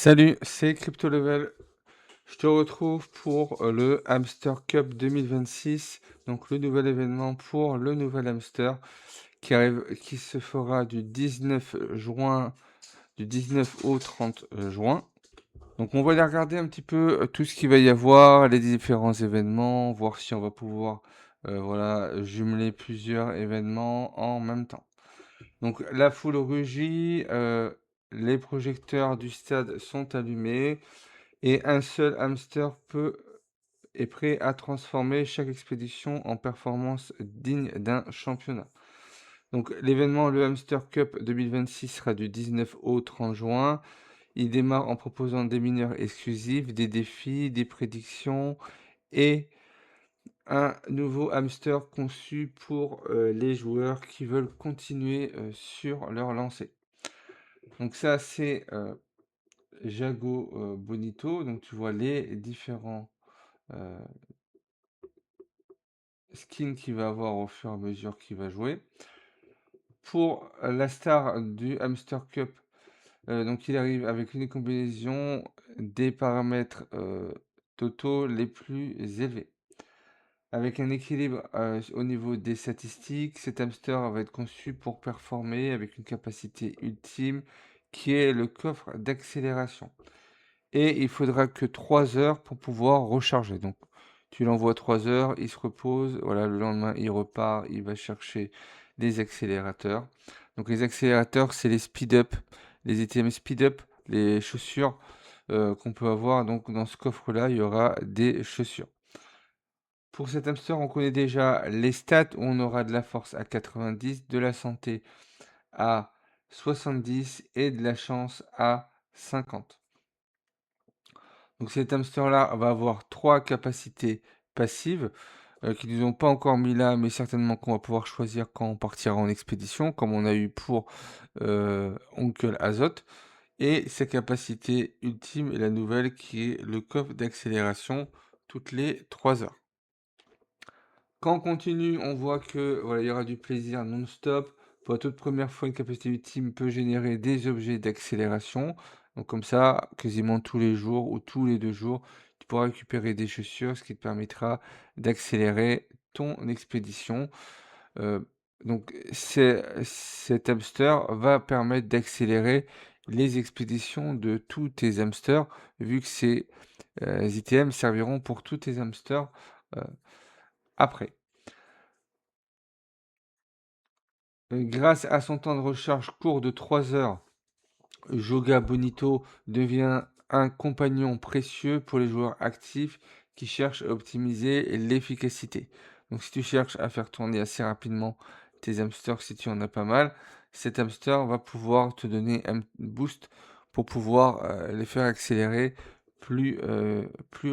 Salut, c'est Crypto Level. Je te retrouve pour le Hamster Cup 2026, donc le nouvel événement pour le nouvel hamster qui se fera du 19 juin, du 19 au 30 juin. Donc on va aller regarder un petit peu tout ce qu'il va y avoir, les différents événements, voir si on va pouvoir voilà, jumeler plusieurs événements en même temps. Donc la foule rugit, les projecteurs du stade sont allumés. Et un seul hamster est prêt à transformer chaque expédition en performance digne d'un championnat. Donc l'événement, le Hamster Cup 2026 sera du 19 au 30 juin. Il démarre en proposant des mineurs exclusifs, des défis, des prédictions et un nouveau hamster conçu pour les joueurs qui veulent continuer sur leur lancée. Donc ça, c'est Jago Bonito. Donc tu vois les différents euh, skin qu'il va avoir au fur et à mesure qu'il va jouer. Pour la star du Hamster Cup, donc il arrive avec une combinaison des paramètres totaux les plus élevés. Avec un équilibre au niveau des statistiques, cet hamster va être conçu pour performer avec une capacité ultime qui est le coffre d'accélération. Et il faudra que 3 heures pour pouvoir recharger. Donc, tu l'envoies 3 heures, il se repose. Voilà, le lendemain, il repart, il va chercher les accélérateurs. Donc, les accélérateurs, c'est les speed-up, les ITM speed-up, les chaussures qu'on peut avoir. Donc, dans ce coffre-là, il y aura des chaussures. Pour cet hamster, on connaît déjà les stats où on aura de la force à 90, de la santé à 70 et de la chance à 50. Donc cet hamster-là va avoir 3 capacités passives qui ne nous ont pas encore mis là, mais certainement qu'on va pouvoir choisir quand on partira en expédition, comme on a eu pour Oncle Azote. Et sa capacité ultime est la nouvelle qui est le coffre d'accélération toutes les 3 heures. Quand on continue, on voit que voilà, il y aura du plaisir non-stop. Pour la toute première fois, une capacité ultime peut générer des objets d'accélération. Donc comme ça, quasiment tous les jours ou tous les 2 jours, tu pourras récupérer des chaussures, ce qui te permettra d'accélérer ton expédition. Heu, donc cet hamster va permettre d'accélérer les expéditions de tous tes hamsters, vu que ces ITM serviront pour tous tes hamsters heu, après. Grâce à son temps de recharge court de 3 heures, Joga Bonito devient un compagnon précieux pour les joueurs actifs qui cherchent à optimiser l'efficacité. Donc si tu cherches à faire tourner assez rapidement tes hamsters, si tu en as pas mal, cet hamster va pouvoir te donner un boost pour pouvoir les faire accélérer plus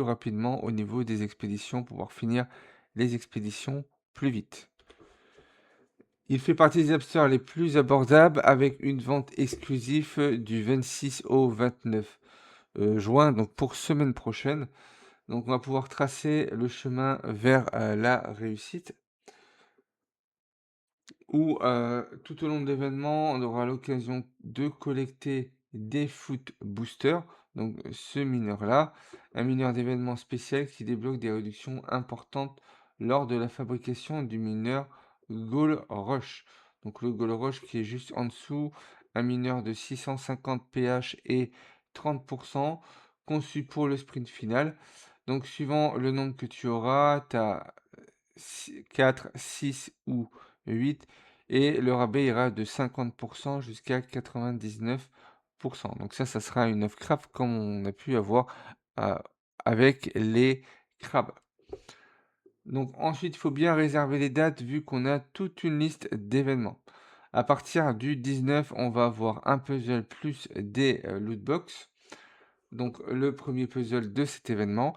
rapidement au niveau des expéditions, pouvoir finir les expéditions plus vite. Il fait partie des hamsters les plus abordables avec une vente exclusive du 26 au 29 juin, donc pour semaine prochaine. Donc on va pouvoir tracer le chemin vers la réussite où tout au long de l'événement, on aura l'occasion de collecter des foot boosters. Donc ce mineur-là, un mineur d'événement spécial qui débloque des réductions importantes lors de la fabrication du mineur Gold Rush. Donc le Gold Rush qui est juste en dessous, un mineur de 650 pH et 30%, conçu pour le sprint final. Donc suivant le nombre que tu auras, tu as 4, 6 ou 8 et le rabais ira de 50% jusqu'à 99%. Donc ça sera une offre craft comme on a pu avoir euh, avec les crabes. Donc ensuite, il faut bien réserver les dates vu qu'on a toute une liste d'événements. À partir du 19, on va avoir un puzzle plus des loot box. Donc le premier puzzle de cet événement.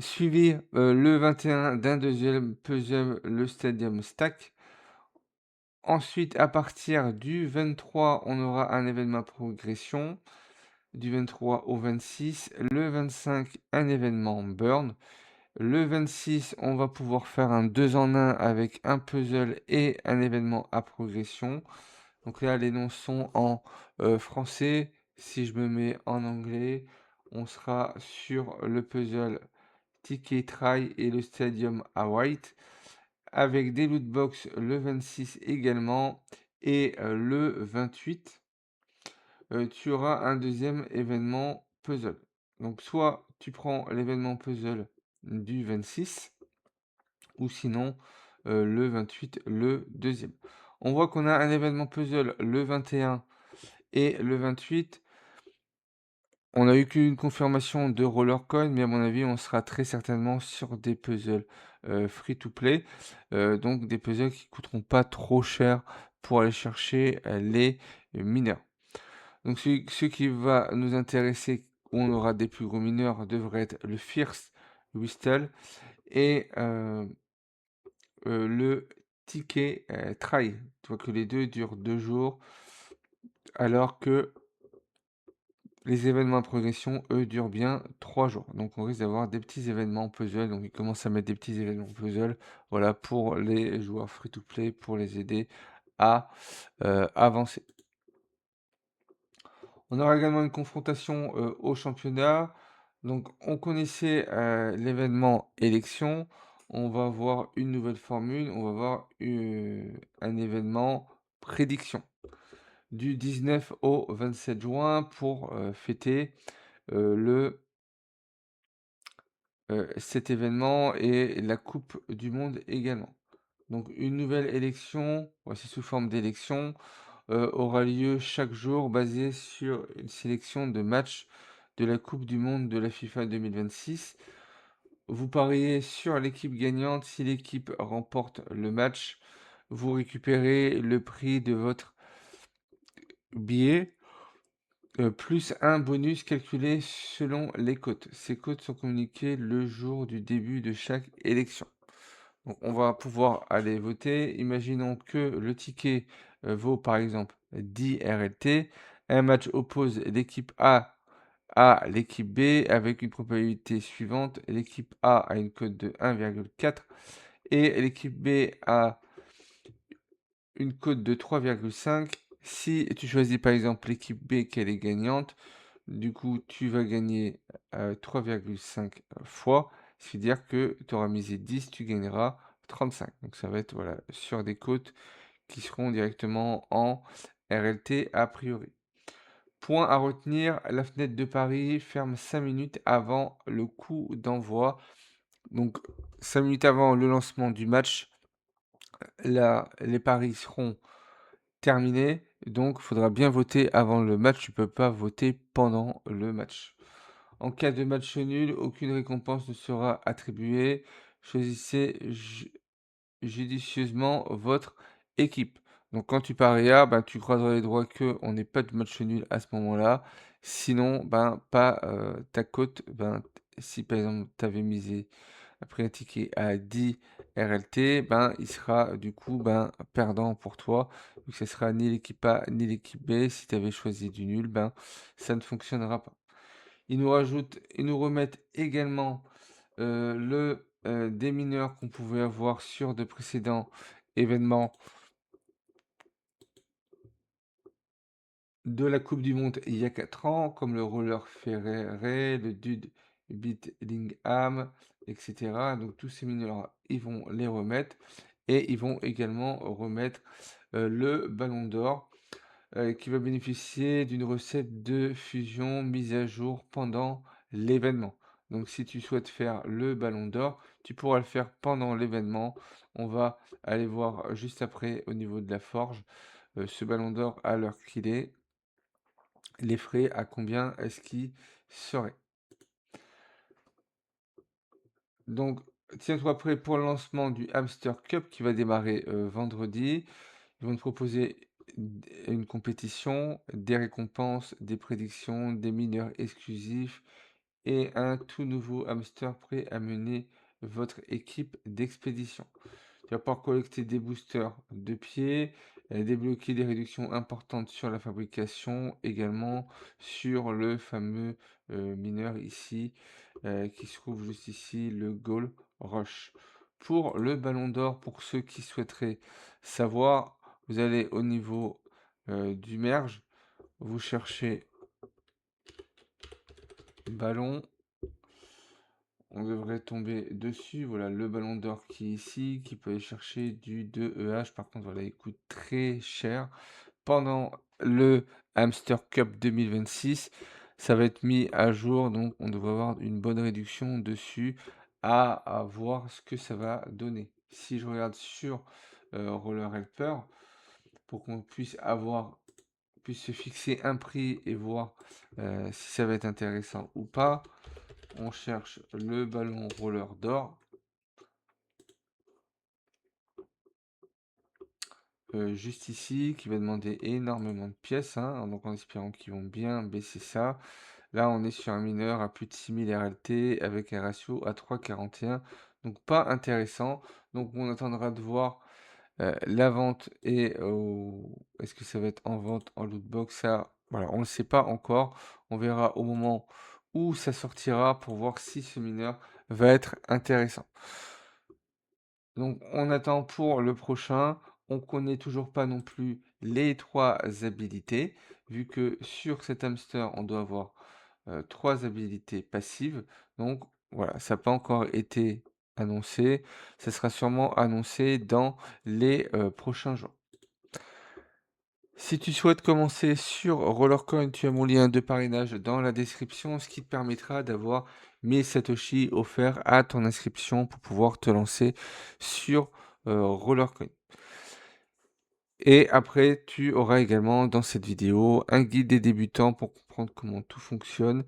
Suivi le 21 d'un deuxième puzzle, le Stadium Stack. Ensuite, à partir du 23, on aura un événement progression. Du 23 au 26. Le 25, un événement burn. Le 26, on va pouvoir faire un 2 en 1 avec un puzzle et un événement à progression. Donc là, les noms sont en français. Si je me mets en anglais, on sera sur le puzzle Ticket Try et le Stadium à White, avec des loot box le 26 également et le 28, tu auras un deuxième événement puzzle. Donc soit tu prends l'événement puzzle du 26 ou sinon, le 28, le deuxième. On voit qu'on a un événement puzzle le 21 et le 28. On a eu qu'une confirmation de Rollercoin, mais à mon avis, on sera très certainement sur des puzzles, free to play, donc des puzzles qui coûteront pas trop cher pour aller chercher, les mineurs. Donc ce qui va nous intéresser, où on aura des plus gros mineurs, devrait être le First Whistle et le Ticket, Try. Tu vois que les 2 durent 2 jours, alors que les événements à progression, eux, durent bien 3 jours. Donc on risque d'avoir des petits événements puzzle. Donc ils commencent à mettre des petits événements puzzle, voilà, pour les joueurs free to play, pour les aider à, avancer. On aura également une confrontation, au championnat. Donc on connaissait, l'événement élection. On va voir une nouvelle formule, on va voir, un événement prédiction du 19 au 27 juin pour, fêter, le cet événement et la coupe du monde également. Donc une nouvelle élection, voici sous forme d'élection, aura lieu chaque jour basée sur une sélection de matchs de la coupe du monde de la FIFA 2026. Vous pariez sur l'équipe gagnante. Si l'équipe remporte le match, vous récupérez le prix de votre billet, plus un bonus calculé selon les cotes. Ces cotes sont communiquées le jour du début de chaque élection. Donc on va pouvoir aller voter. Imaginons que le ticket, vaut par exemple 10 RLT. Un match oppose l'équipe A à l'équipe B avec une probabilité suivante. L'équipe A a une cote de 1,4 et l'équipe B a une cote de 3,5. Si tu choisis par exemple l'équipe B qu'elle est gagnante, du coup tu vas gagner 3,5 fois. C'est-à-dire que tu auras misé 10, tu gagneras 35. Donc ça va être voilà, sur des cotes qui seront directement en RLT a priori. Point à retenir, la fenêtre de Paris ferme 5 minutes avant le coup d'envoi. Donc 5 minutes avant le lancement du match, là, les paris seront terminés. Donc il faudra bien voter avant le match. Tu peux pas voter pendant le match. En cas de match nul, aucune récompense ne sera attribuée. Choisissez judicieusement votre équipe. Donc quand tu paries A, ben, tu croiseras les doigts qu'on n'ait pas de match nul à ce moment-là. Sinon, ben, pas ta cote. Ben, si par exemple tu avais misé après un ticket à 10 RLT, ben, il sera du coup ben, perdant pour toi. Donc ce sera ni l'équipe A ni l'équipe B. Si tu avais choisi du nul, ben, ça ne fonctionnera pas. Ils nous remettent également des mineurs qu'on pouvait avoir sur de précédents événements de la coupe du monde il y a 4 ans, comme le roller Ferrere, le Dude Bellingham, etc. Donc tous ces mineurs, ils vont les remettre et ils vont également remettre le ballon d'or qui va bénéficier d'une recette de fusion mise à jour pendant l'événement. Donc si tu souhaites faire le ballon d'or, tu pourras le faire pendant l'événement. On va aller voir juste après au niveau de la forge ce ballon d'or à l'heure qu'il est. Les frais, à combien est-ce qu'ils seraient? Donc, tiens-toi prêt pour le lancement du Hamster Cup qui va démarrer vendredi. Ils vont te proposer une compétition, des récompenses, des prédictions, des mineurs exclusifs et un tout nouveau hamster prêt à mener votre équipe d'expédition. Tu vas pouvoir collecter des boosters de pied, débloquer des réductions importantes sur la fabrication, également sur le fameux mineur ici, qui se trouve juste ici, le Gold Rush. Pour le ballon d'or, pour ceux qui souhaiteraient savoir, vous allez au niveau du merge, vous cherchez ballon. On devrait tomber dessus. Voilà le ballon d'or qui est ici, qui peut aller chercher du 2EH. Par contre, voilà, il coûte très cher. Pendant le Hamster Cup 2026, ça va être mis à jour, donc on devrait avoir une bonne réduction dessus à voir ce que ça va donner. Si je regarde sur Roller Helper, pour qu'on puisse se fixer un prix et voir si ça va être intéressant ou pas, on cherche le ballon roller d'or. Juste ici, qui va demander énormément de pièces, hein, donc en espérant qu'ils vont bien baisser ça. Là, on est sur un mineur à plus de 6000 RLT avec un ratio à 3,41, donc pas intéressant. Donc on attendra de voir la vente et est-ce que ça va être en vente en lootbox? Ça, voilà, on ne le sait pas encore. On verra au moment où ça sortira pour voir si ce mineur va être intéressant. Donc on attend pour le prochain. On connaît toujours pas non plus les 3 habilités, vu que sur cet hamster, on doit avoir 3 habilités passives. Donc voilà, ça n'a pas encore été annoncé. Ça sera sûrement annoncé dans les prochains jours. Si tu souhaites commencer sur Rollercoin, tu as mon lien de parrainage dans la description, ce qui te permettra d'avoir 1000 Satoshi offerts à ton inscription pour pouvoir te lancer sur Rollercoin. Et après, tu auras également dans cette vidéo un guide des débutants pour comprendre comment tout fonctionne.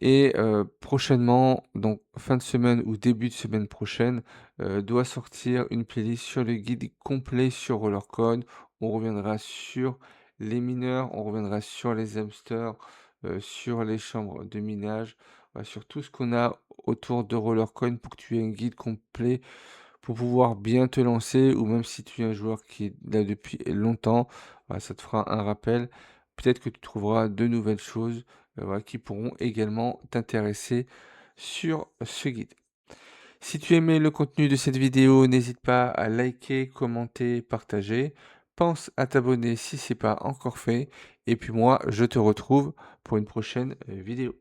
Et prochainement, donc fin de semaine ou début de semaine prochaine, doit sortir une playlist sur le guide complet sur Rollercoin. On reviendra sur les mineurs, on reviendra sur les hamsters, sur les chambres de minage, sur tout ce qu'on a autour de Rollercoin pour que tu aies un guide complet pour pouvoir bien te lancer, ou même si tu es un joueur qui est là depuis longtemps, voilà, ça te fera un rappel. Peut-être que tu trouveras de nouvelles choses voilà, qui pourront également t'intéresser sur ce guide. Si tu aimais le contenu de cette vidéo, n'hésite pas à liker, commenter, partager. Pense à t'abonner si ce n'est pas encore fait. Et puis moi, je te retrouve pour une prochaine vidéo.